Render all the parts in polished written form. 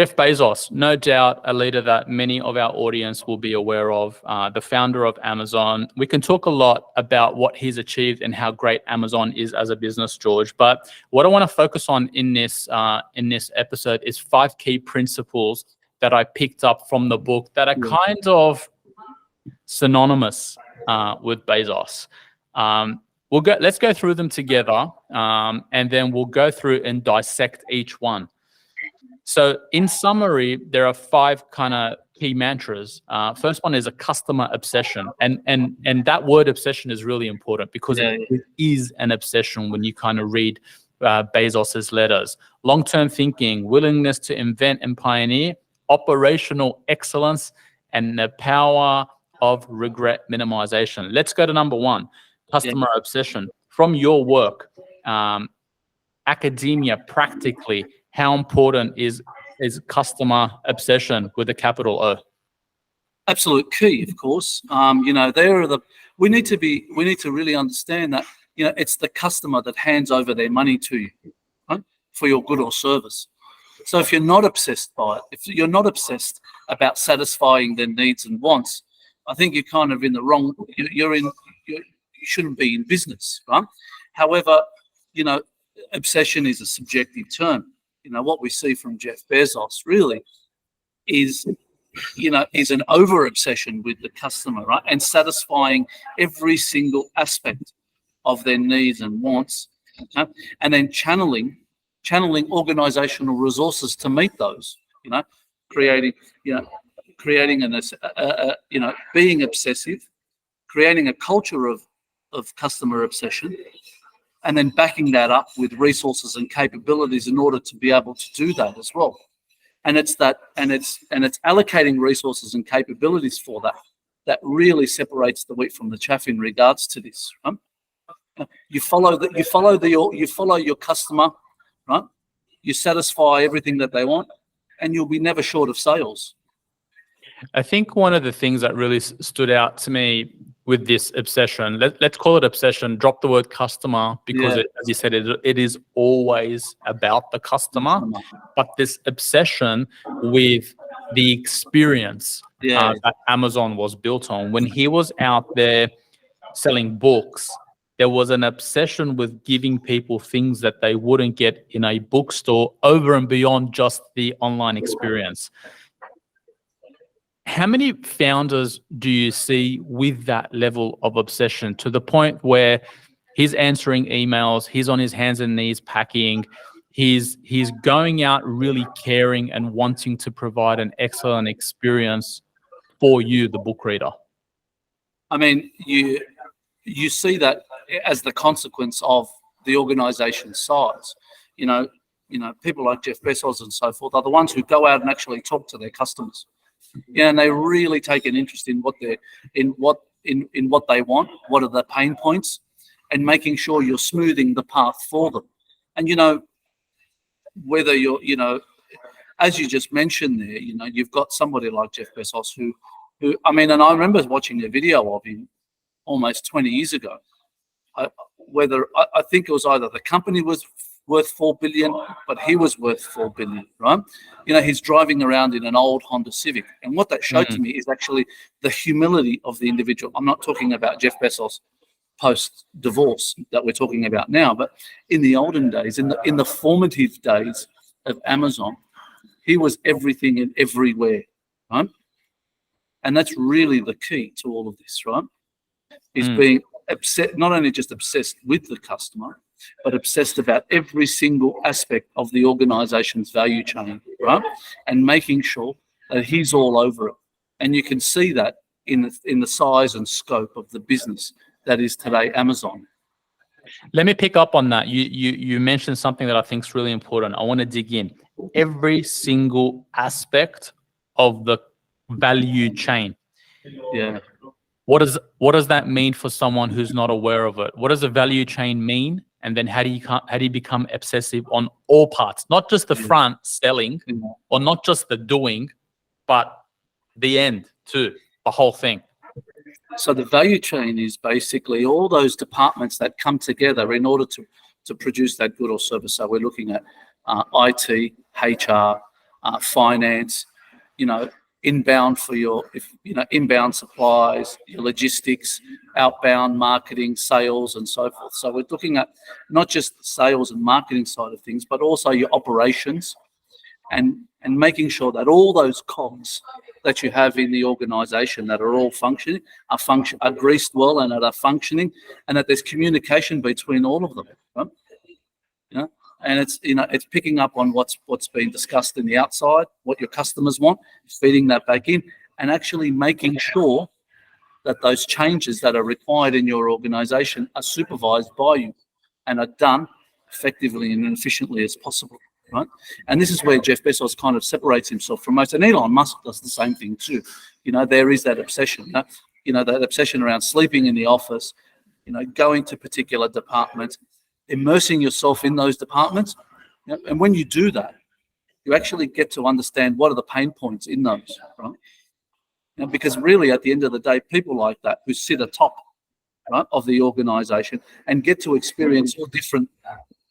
Jeff Bezos, no doubt a leader that many of our audience will be aware of, the founder of Amazon. We can talk a lot about what he's achieved and how great Amazon is as a business, George. But what I want to focus on in this episode is 5 key principles that I picked up from the book that are kind of synonymous with Bezos. Let's go through them together, and then we'll go through and dissect each one. So in summary, there are 5 kind of key mantras. First one is a customer obsession. And that word obsession is really important because it is an obsession when you kind of read Bezos's letters. Long-term thinking, willingness to invent and pioneer, operational excellence, and the power of regret minimization. Let's go to number 1, customer obsession. From your work, academia, practically, how important is customer obsession with a capital O? Absolute key, of course. We need to really understand that, it's the customer that hands over their money to you, right, for your good or service. So if you're not obsessed by it, if you're not obsessed about satisfying their needs and wants, I think you're kind of in the wrong. You shouldn't be in business, right? However, obsession is a subjective term. What we see from Jeff Bezos really is an over obsession with the customer, right? And satisfying every single aspect of their needs and wants, okay? And then channeling organizational resources to meet those, creating being obsessive, creating a culture of customer obsession, and then backing that up with resources and capabilities in order to be able to do that as well. And it's allocating resources and capabilities for that really separates the wheat from the chaff in regards to this. Right? You follow your customer, right? You satisfy everything that they want, and you'll be never short of sales. I think one of the things that really stood out to me with this obsession, let's call it obsession, drop the word customer, because as you said, it is always about the customer, but this obsession with the experience that Amazon was built on. When he was out there selling books, there was an obsession with giving people things that they wouldn't get in a bookstore over and beyond just the online experience. How many founders do you see with that level of obsession, to the point where he's answering emails, he's on his hands and knees packing, he's going out really caring and wanting to provide an excellent experience for you, the book reader? I mean, you see that as the consequence of the organization size. People like Jeff Bezos and so forth are the ones who go out and actually talk to their customers. And they really take an interest in what they want, what are the pain points, and making sure you're smoothing the path for them. And whether you're, as you just mentioned there, you've got somebody like Jeff Bezos who I mean, and I remember watching a video of him almost 20 years ago. I think it was either the company was worth $4 billion, but he was worth $4 billion, right? He's driving around in an old Honda Civic. And what that showed to me is actually the humility of the individual. I'm not talking about Jeff Bezos post-divorce that we're talking about now, but in the olden days, in the formative days of Amazon, he was everything and everywhere, right? And that's really the key to all of this, right? Is being upset, not only just obsessed with the customer, but obsessed about every single aspect of the organization's value chain, right? And making sure that he's all over it. And you can see that in the size and scope of the business that is today Amazon. Let me pick up on that. You mentioned something that I think is really important. I want to dig in. Every single aspect of the value chain. Yeah. What does that mean for someone who's not aware of it? What does a value chain mean? And then how do you become obsessive on all parts, not just the front selling, or not just the doing, but the end too, the whole thing. So the value chain is basically all those departments that come together in order to produce that good or service. So we're looking at IT, HR, finance, inbound for inbound supplies, your logistics, outbound marketing, sales, and so forth. So we're looking at not just the sales and marketing side of things, but also your operations, and making sure that all those cogs that you have in the organization that are all functioning are greased well and that are functioning, and that there's communication between all of them, right? And it's picking up on what's been discussed in the outside, what your customers want, feeding that back in, and actually making sure that those changes that are required in your organization are supervised by you and are done effectively and efficiently as possible, right? And this is where Jeff Bezos kind of separates himself from most, and Elon Musk does the same thing too. There is that obsession, that obsession around sleeping in the office, going to particular departments, immersing yourself in those departments. And when you do that, you actually get to understand what are the pain points in those, right? Because really, at the end of the day, people like that who sit atop, right, of the organization and get to experience all different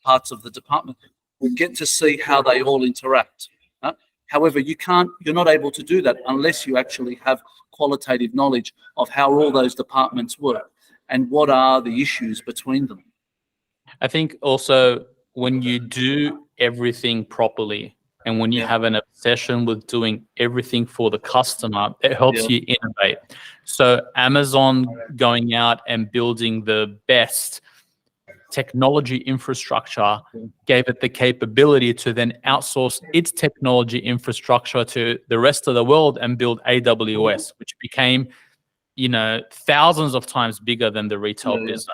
parts of the department, will get to see how they all interact. Right? However, you're not able to do that unless you actually have qualitative knowledge of how all those departments work and what are the issues between them. I think also when you do everything properly and when you have an obsession with doing everything for the customer, it helps you innovate. So Amazon going out and building the best technology infrastructure gave it the capability to then outsource its technology infrastructure to the rest of the world and build AWS, which became, thousands of times bigger than the retail business.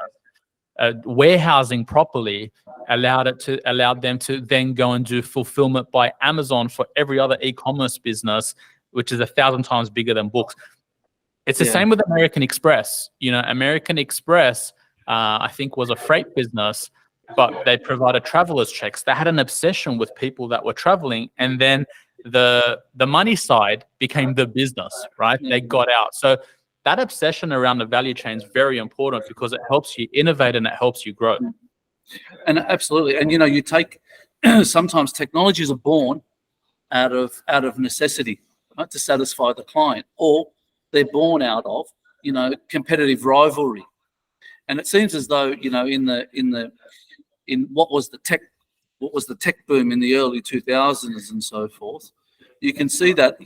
Warehousing properly allowed them to then go and do fulfillment by Amazon for every other e-commerce business, which is 1,000 times bigger than books. It's the same with American Express. American Express, I think, was a freight business, but they provided travelers checks. They had an obsession with people that were traveling, and then the money side became the business, right? They got out. So that obsession around the value chain is very important because it helps you innovate and it helps you grow. And absolutely. And, you take sometimes technologies are born out of necessity, right, to satisfy the client, or they're born out of, competitive rivalry. And it seems as though, in what was the tech boom in the early 2000s and so forth, you can see that,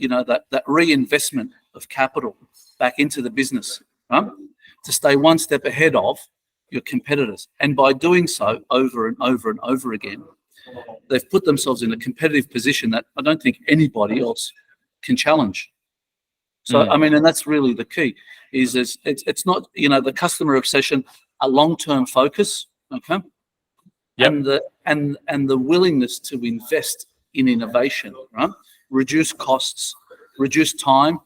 that reinvestment of capital back into the business, right, to stay one step ahead of your competitors. And by doing so over and over and over again, they've put themselves in a competitive position that I don't think anybody else can challenge. So, and that's really the key, is it's not, the customer obsession, a long-term focus, okay? Yep. And the willingness to invest in innovation, right? Reduce costs, reduce time.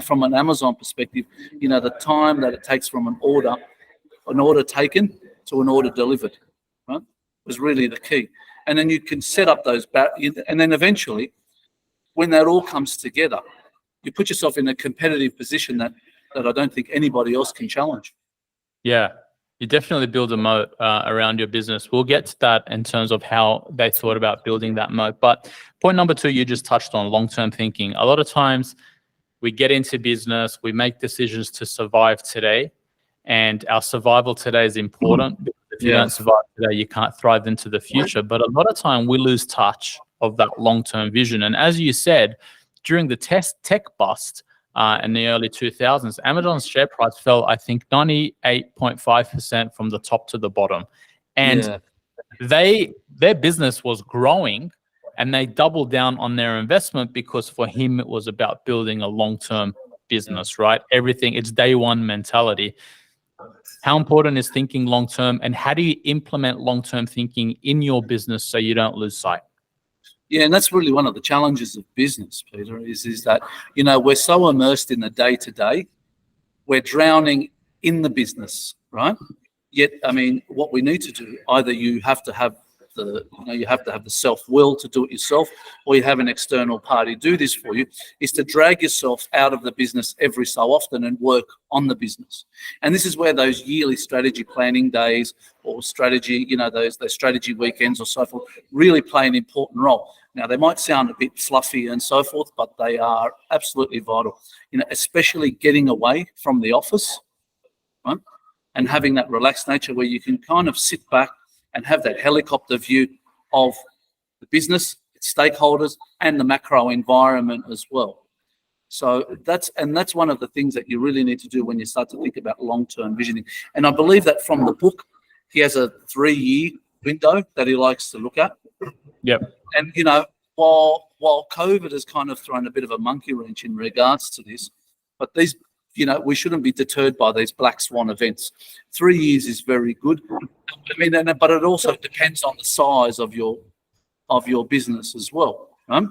From an Amazon perspective, the time that it takes from an order taken to an order delivered, right, was really the key. And then you can set up those and then eventually, when that all comes together, you put yourself in a competitive position that I don't think anybody else can challenge. Yeah, you definitely build a moat around your business. We'll get to that in terms of how they thought about building that moat. But point number 2, you just touched on long-term thinking. A lot of times we get into business, we make decisions to survive today, and our survival today is important. Because if you don't survive today, you can't thrive into the future. But a lot of time we lose touch of that long-term vision. And as you said, during the tech bust in the early 2000s, Amazon's share price fell, I think, 98.5% from the top to the bottom. And their business was growing, and they doubled down on their investment because for him, it was about building a long-term business, right? Everything, it's day one mentality. How important is thinking long-term, and how do you implement long-term thinking in your business so you don't lose sight? Yeah, and that's really one of the challenges of business, Peter, is that, we're so immersed in the day-to-day, we're drowning in the business, right? Yet, what we need to do, either you have to have you have to have the self-will to do it yourself, or you have an external party do this for you, is to drag yourself out of the business every so often and work on the business. And this is where those yearly strategy planning days or strategy, those strategy weekends or so forth really play an important role. Now, they might sound a bit fluffy and so forth, but they are absolutely vital, especially getting away from the office, right? And having that relaxed nature where you can kind of sit back and have that helicopter view of the business, its stakeholders, and the macro environment as well. So that's one of the things that you really need to do when you start to think about long-term visioning. And I believe that from the book, he has a 3-year window that he likes to look at. Yep. And, while COVID has kind of thrown a bit of a monkey wrench in regards to this, but these, we shouldn't be deterred by these black swan events. 3 years is very good. But it also depends on the size of your business as well. Right?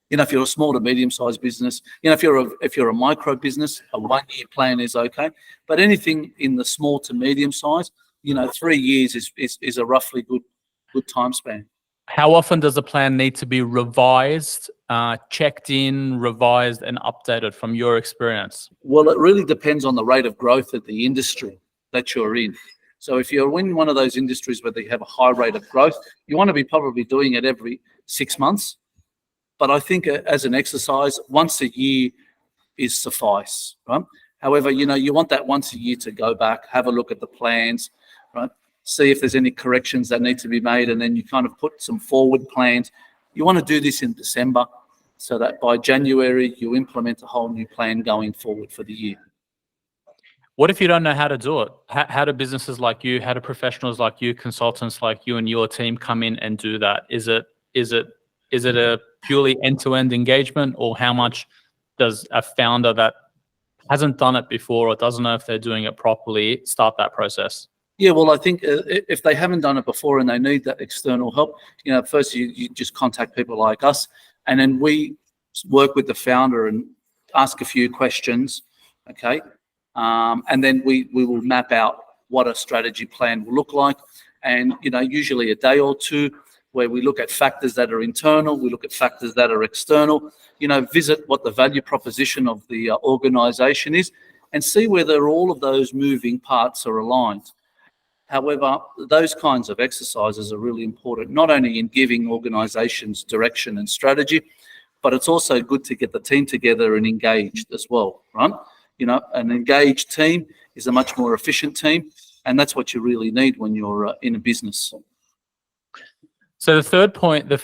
If you're a small to medium-sized business, if you're a micro business, a 1-year plan is okay. But anything in the small to medium size, 3 years is a roughly good time span. How often does a plan need to be revised, checked in, revised, and updated from your experience? Well, it really depends on the rate of growth of the industry that you're in. So if you're in one of those industries where they have a high rate of growth, you want to be probably doing it every 6 months. But I think as an exercise, once a year is suffice, right? However, you want that once a year to go back, have a look at the plans, right? See if there's any corrections that need to be made, and then you kind of put some forward plans. You want to do this in December so that by January you implement a whole new plan going forward for the year. What if you don't know how to do it? How do businesses like you, how do professionals like you, consultants like you and your team come in and do that? Is it a purely end-to-end engagement, or how much does a founder that hasn't done it before or doesn't know if they're doing it properly start that process? Yeah, well, I think if they haven't done it before and they need that external help, first you just contact people like us, and then we work with the founder and ask a few questions, okay? And then we will map out what a strategy plan will look like, and usually a day or two, where we look at factors that are internal, we look at factors that are external, visit what the value proposition of the organization is, and see whether all of those moving parts are aligned. However, those kinds of exercises are really important, not only in giving organizations direction and strategy, but it's also good to get the team together and engaged as well, right? An engaged team is a much more efficient team, and that's what you really need when you're in a business. So the third point, the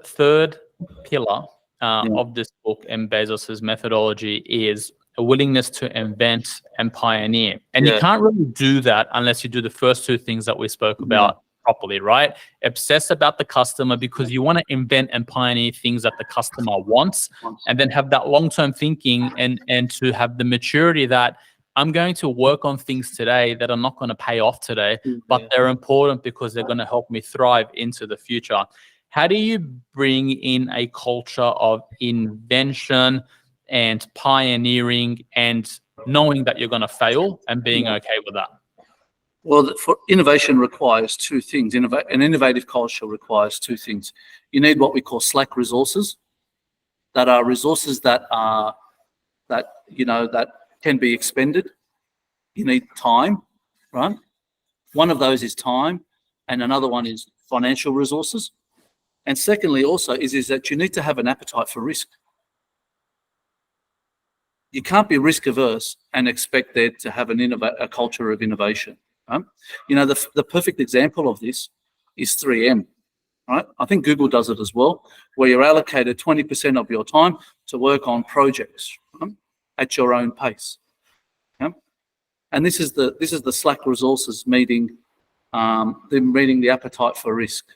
third pillar of this book and Bezos's methodology is a willingness to invent and pioneer. And you can't really do that unless you do the first two things that we spoke about properly, right? Obsess about the customer, because you want to invent and pioneer things that the customer wants, and then have that long-term thinking and to have the maturity that I'm going to work on things today that are not going to pay off today, but they're important because they're going to help me thrive into the future. How do you bring in a culture of invention and pioneering and knowing that you're going to fail and being okay with that? Well, for innovation requires two things. An innovative culture requires two things. You need what we call slack resources, that are resources that can be expended. You need time, right? One of those is time, and another one is financial resources. And secondly, also is that you need to have an appetite for risk. You can't be risk averse and expect there to have a culture of innovation. Right? The perfect example of this is 3M. Right? I think Google does it as well, where you're allocated 20% of your time to work on projects, right? At your own pace. Yeah? And this is the slack resources meeting the appetite for risk.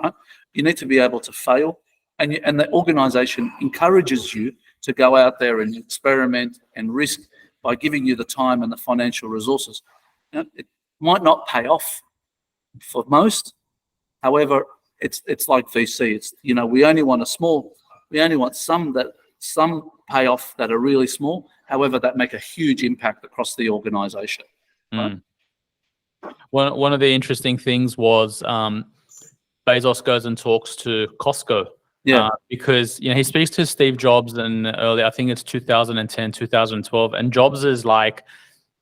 Right? You need to be able to fail, and the organisation encourages you to go out there and experiment and risk by giving you the time and the financial resources. It might not pay off for most. However, it's like VC. It's we only want some payoff that are really small. However, that make a huge impact across the organisation. Right? One of the interesting things was Bezos goes and talks to Costco. Yeah. Because he speaks to Steve Jobs in early, I think it's 2010, 2012, and Jobs is like,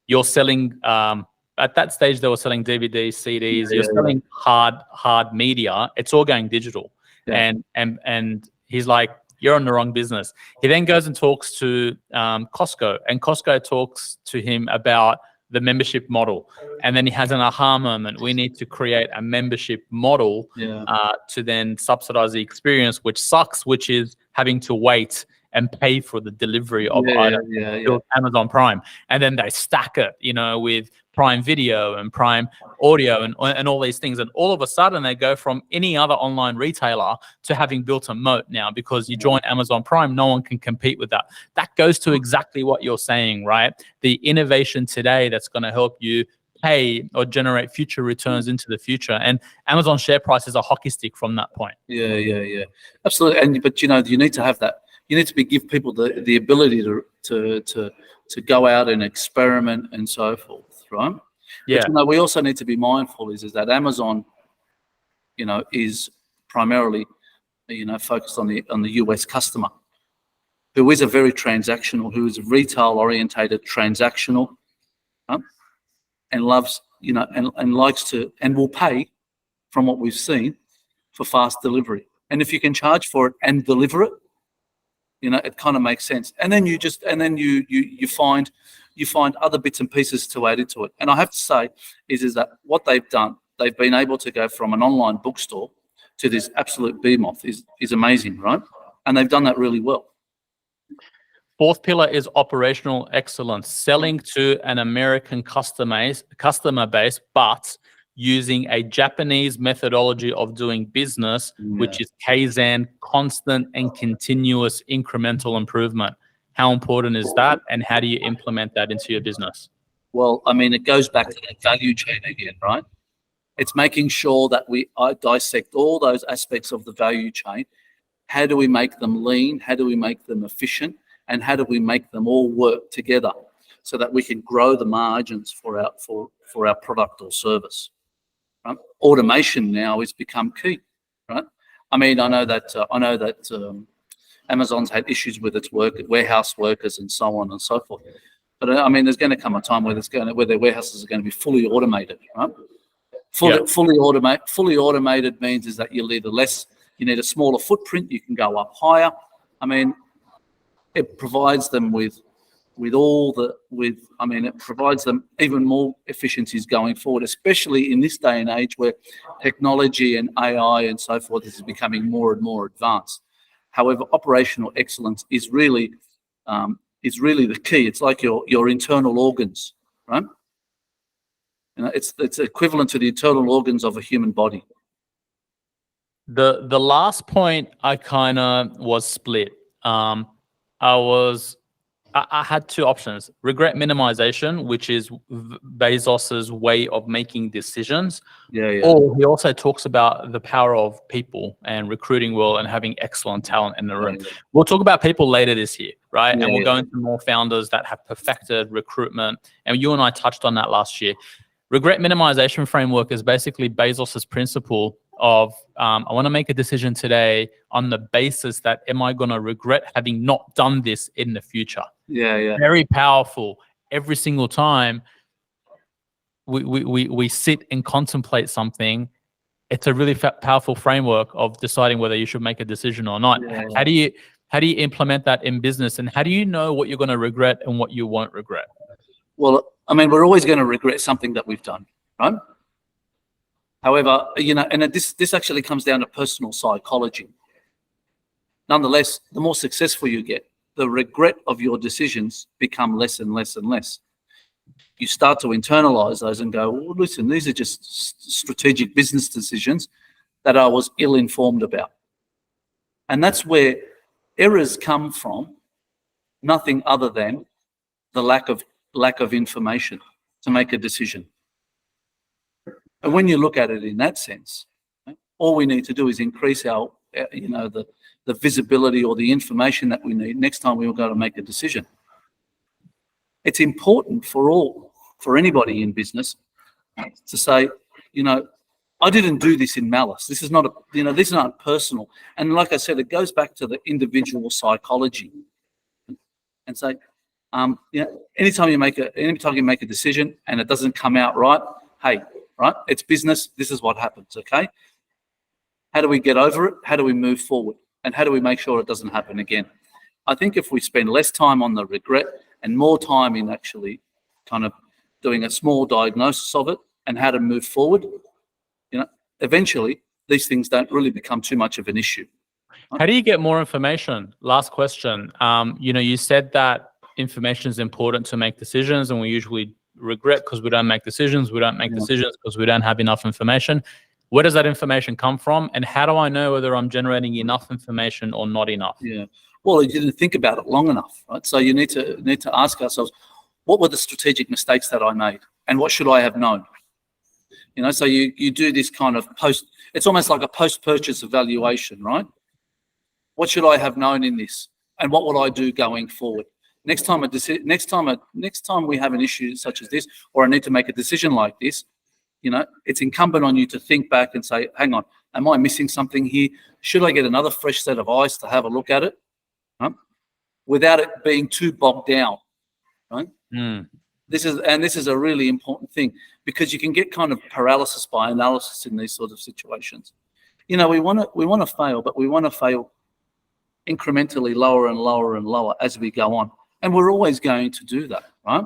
you're selling at that stage they were selling DVDs, CDs, you're selling hard media. It's all going digital. Yeah. And he's like, you're on the wrong business. He then goes and talks to Costco, and Costco talks to him about the membership model. And then he has an aha moment. We need to create a membership model to then subsidize the experience, which sucks, which is having to wait and pay for the delivery of items to Amazon Prime. And then they stack it, with Prime Video and Prime Audio and all these things. And all of a sudden they go from any other online retailer to having built a moat now, because you join Amazon Prime, no one can compete with that. That goes to exactly what you're saying, right? The innovation today that's going to help you pay or generate future returns into the future. And Amazon share price is a hockey stick from that point. Yeah. Absolutely. But you need to have that. You need to give people the ability to go out and experiment and so forth, right? Yeah. But, we also need to be mindful is that Amazon, is primarily, focused on the US customer, who is a very transactional, who is retail orientated, transactional, right? And loves, and likes to, and will pay, from what we've seen, for fast delivery. And if you can charge for it and deliver it, it kind of makes sense. And then you find other bits and pieces to add into it. And I have to say is that what they've done, they've been able to go from an online bookstore to this absolute behemoth is amazing, right? And they've done that really well. Fourth pillar is operational excellence, selling to an American customer base, but using a Japanese methodology of doing business, which is Kaizen, constant and continuous incremental improvement. How important is that, and how do you implement that into your business? Well, it goes back to that value chain again, right? It's making sure that we dissect all those aspects of the value chain. How do we make them lean? How do we make them efficient? And how do we make them all work together so that we can grow the margins for our product or service? Right? Automation now has become key, right? I know that Amazon's had issues with its warehouse workers and so on and so forth. But there's going to come a time where their warehouses are going to be fully automated, right? Fully automated means is that you need a smaller footprint. You can go up higher. It provides them it provides them even more efficiencies going forward, especially in this day and age where technology and AI and so forth is becoming more and more advanced. However, operational excellence is really the key. It's like your internal organs, right? It's equivalent to the internal organs of a human body. The last point I kind of was split. I had two options: regret minimization, which is Bezos's way of making decisions. Or he also talks about the power of people and recruiting well and having excellent talent in the room. We'll talk about people later this year, right? And we'll go into more founders that have perfected recruitment. And you and I touched on that last year. Regret minimization framework is basically Bezos's principle of I want to make a decision today on the basis that am I going to regret having not done this in the future? Very powerful. Every single time we sit and contemplate something, it's a really powerful framework of deciding whether you should make a decision or not. How do you implement that in business, and how do you know what you're going to regret and what you won't regret? Well, we're always going to regret something that we've done, right? However, and this actually comes down to personal psychology. Nonetheless, the more successful you get, the regret of your decisions become less and less and less. You start to internalize those and go, well, listen, these are just strategic business decisions that I was ill-informed about. And that's where errors come from, nothing other than the lack of information to make a decision. And when you look at it in that sense, all we need to do is increase our, the visibility or the information that we need next time we're going to make a decision. It's important for anybody in business to say, I didn't do this in malice. This is not this is not personal. And like I said, it goes back to the individual psychology. And say, anytime you make a decision and it doesn't come out right, hey, right, it's business. This is what happens. Okay. How do we get over it? How do we move forward? And how do we make sure it doesn't happen again? I think if we spend less time on the regret and more time in actually kind of doing a small diagnosis of it and how to move forward, eventually these things don't really become too much of an issue. How do you get more information? Last question. You said that information is important to make decisions, and we usually regret because we don't make decisions. We don't make decisions because we don't have enough information. Where does that information come from, and how do I know whether I'm generating enough information or not enough? Yeah. Well, you didn't think about it long enough, right? So you need to ask ourselves, what were the strategic mistakes that I made, and what should I have known? So you do this kind of it's almost like a post-purchase evaluation, right? What should I have known in this, and what would I do going forward? Next time we have an issue such as this, or I need to make a decision like this, it's incumbent on you to think back and say, hang on, am I missing something here? Should I get another fresh set of eyes to have a look at it, without it being too bogged down, right? This is a really important thing, because you can get kind of paralysis by analysis in these sort of situations. We want to fail, but we want to fail incrementally lower and lower and lower as we go on. And we're always going to do that, right?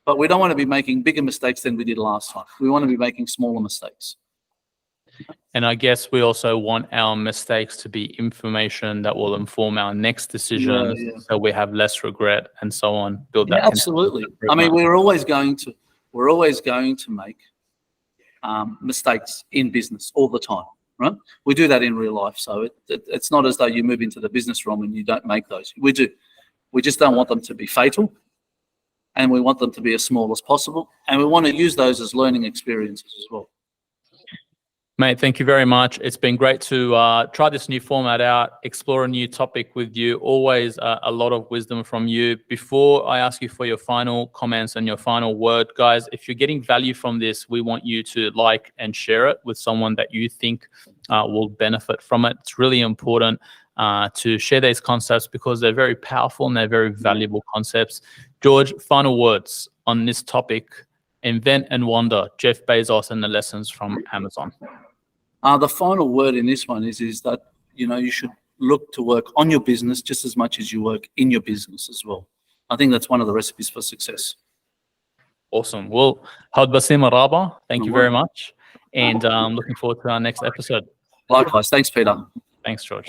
But we don't want to be making bigger mistakes than we did last time. We want to be making smaller mistakes. And I guess we also want our mistakes to be information that will inform our next decisions, so we have less regret and so on. Build that. Absolutely. I mean, we're always going to make mistakes in business all the time, right? We do that in real life. So it's not as though you move into the business realm and you don't make those. We do. We just don't want them to be fatal, and we want them to be as small as possible. And we want to use those as learning experiences as well. Mate, thank you very much. It's been great to try this new format out, explore a new topic with you. Always a lot of wisdom from you. Before I ask you for your final comments and your final word, guys, if you're getting value from this, we want you to like and share it with someone that you think will benefit from it. It's really important to share these concepts because they're very powerful and they're very valuable concepts. George, final words on this topic: invent and wander, Jeff Bezos and the lessons from Amazon. The final word in this one is that you should look to work on your business just as much as you work in your business as well. I think that's one of the recipes for success. Awesome. Well, Had Basim Araba, thank you very much, and looking forward to our next episode. Likewise. Thanks, Peter. Thanks, George.